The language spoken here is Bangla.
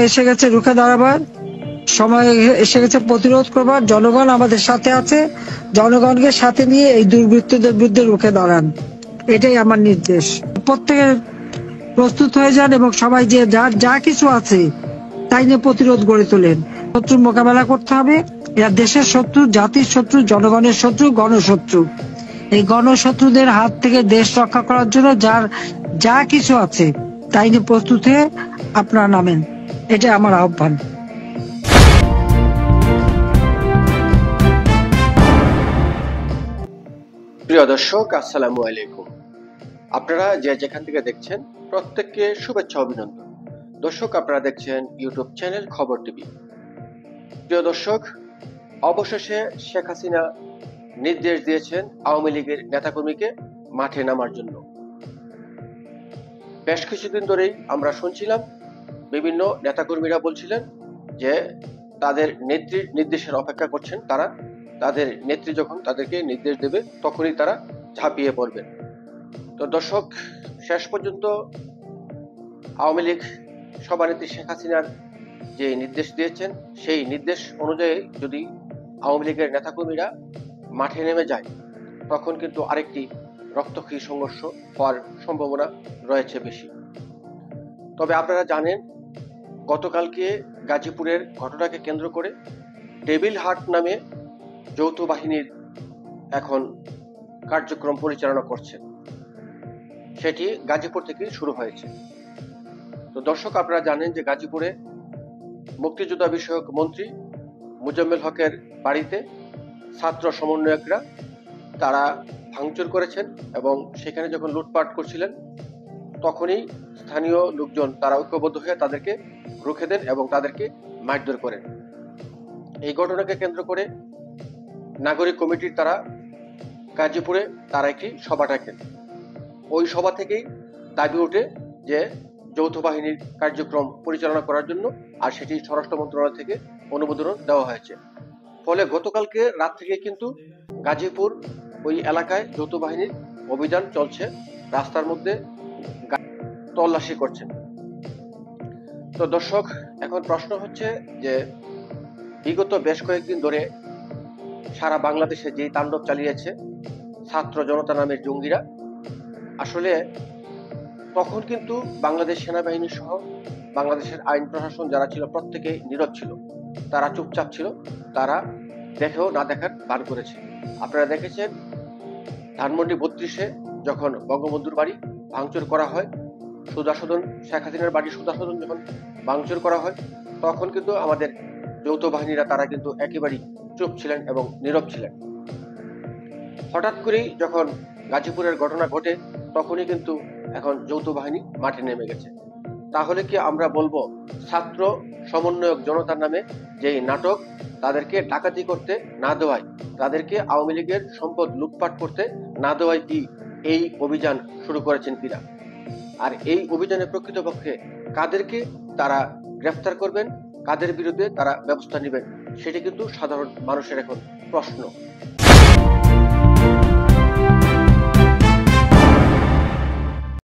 এসে গেছে রুখে দাঁড়াবার সময়, এসে গেছে প্রতিরোধ করবার। জনগণ আমাদের সাথে আছে, জনগণকে সাথে নিয়ে এই দুর্বৃত্তদের বিরুদ্ধে রুখে দাঁড়ান, এটাই আমার নির্দেশ। প্রত্যেকে প্রস্তুত হয়ে যান এবং সবাই যে যার যা কিছু আছে তাই নিয়ে প্রতিরোধ গড়ে তোলেন। শত্রুর মোকাবেলা করতে হবে। এরা দেশের শত্রু, জাতির শত্রু, জনগণের শত্রু, গণশত্রু। এই গণশত্রুদের হাত থেকে দেশ রক্ষা করার জন্য যার যা কিছু আছে তাই নিয়ে প্রস্তুত হয়ে আপনারা নামেন, এটা আমার আহ্বান। প্রিয় দর্শক, আসসালামু আলাইকুম। আপনারা যে যেখান থেকে দেখছেন প্রত্যেককে শুভেচ্ছা অভিনন্দন। দর্শক, আপনারা দেখছেন ইউটিউব চ্যানেল খবর টিভি। প্রিয় দর্শক, অবশেষে শেখ হাসিনা নির্দেশ দিয়েছেন আওয়ামী লীগের নেতাকর্মীকে মাঠে নামার জন্য। বেশ কিছুদিন ধরেই আমরা শুনছিলাম বিভিন্ন নেতাকর্মীরা বলছিলেন যে তাদের নেত্রীর নির্দেশের অপেক্ষা করছেন, তারা তাদের নেত্রী যখন তাদেরকে নির্দেশ দেবে তখনই তারা ঝাঁপিয়ে পড়বেন। তো দর্শক, শেষ পর্যন্ত আওয়ামী লীগ সভানেত্রী শেখ হাসিনার যে নির্দেশ দিয়েছেন সেই নির্দেশ অনুযায়ী যদি আওয়ামী লীগের নেতাকর্মীরা মাঠে নেমে যায় তখন কিন্তু আরেকটি রক্তক্ষয়ী সংঘর্ষ হওয়ার সম্ভাবনা রয়েছে বেশি। তবে আপনারা জানেন, গতকালকে গাজীপুরের ঘটনাকে কেন্দ্র করে ডেভিল হার্ট নামে যৌথ বাহিনীর এখন কার্যক্রম পরিচালনা করছে, সেটি গাজীপুর থেকে শুরু হয়েছে। তো দর্শক, আপনারা জানেন যে গাজীপুরে মুক্তিযোদ্ধা বিষয়ক মন্ত্রী মোজাম্মেল হকের বাড়িতে ছাত্র সমন্বয়করা তারা ভাঙচুর করেছেন এবং সেখানে যখন লুটপাট করছিলেন তখনই স্থানীয় লোকজন তারা ঐক্যবদ্ধ হয়ে তাদেরকে রুখে দেন এবং তাদেরকে মারধর করেন। এই ঘটনাকে কেন্দ্র করে নাগরিক কমিটির তারা গাজীপুরে তারা একটি সভা ডাকেন। ওই সভা থেকেই দাবি ওঠে যে যৌথ বাহিনীর কার্যক্রম পরিচালনা করার জন্য, আর সেটি স্বরাষ্ট্র মন্ত্রণালয় থেকে অনুমোদন দেওয়া হয়েছে। ফলে গতকালকে রাত থেকে কিন্তু গাজীপুর ওই এলাকায় যৌথ বাহিনীর অভিযান চলছে, রাস্তার মধ্যে তল্লাশি করছেন। তো দর্শক, এখন প্রশ্ন হচ্ছে যে বিগত বেশ কয়েকদিন ধরে সারা বাংলাদেশে যেই তাণ্ডব চালিয়েছে ছাত্র জনতা নামের জঙ্গিরা, আসলে তখন কিন্তু বাংলাদেশ সেনাবাহিনী সহ বাংলাদেশের আইন প্রশাসন যারা ছিল প্রত্যেকেই নীরব ছিল, তারা চুপচাপ ছিল, তারা দেখেও না দেখার ভান করেছে। আপনারা দেখেছেন ধানমন্ডি 32-এ যখন বঙ্গবন্ধুর বাড়ি ভাঙচুর করা হয়, সুধাসদন শেখ হাসিনার বাড়ি সুধাসদন যখন ভাঙচুর করা হয় তখন কিন্তু আমাদের যৌথ বাহিনীরা তারা কিন্তু একেবারেই চুপ ছিলেন এবং নীরব ছিলেন। হঠাৎ করেই যখন গাজীপুরের ঘটনা ঘটে তখনই কিন্তু এখন যৌথ বাহিনী মাঠে নেমে গেছে। তাহলে কি আমরা বলবো ছাত্র সমন্বয়ক জনতার নামে যেই নাটক, তাদেরকে ডাকাতি করতে না দেওয়ায়, তাদেরকে আওয়ামী লীগের সম্পদ লুটপাট করতে না দেওয়ায় কি এই অভিযান শুরু করেছেন কিনা? আর এই অভিযানে প্রকৃতপক্ষে কাদেরকে তারা গ্রেফতার করবেন, কাদের বিরুদ্ধে তারা ব্যবস্থা নেবেন, সেটি কিন্তু সাধারণ মানুষের এখন প্রশ্ন।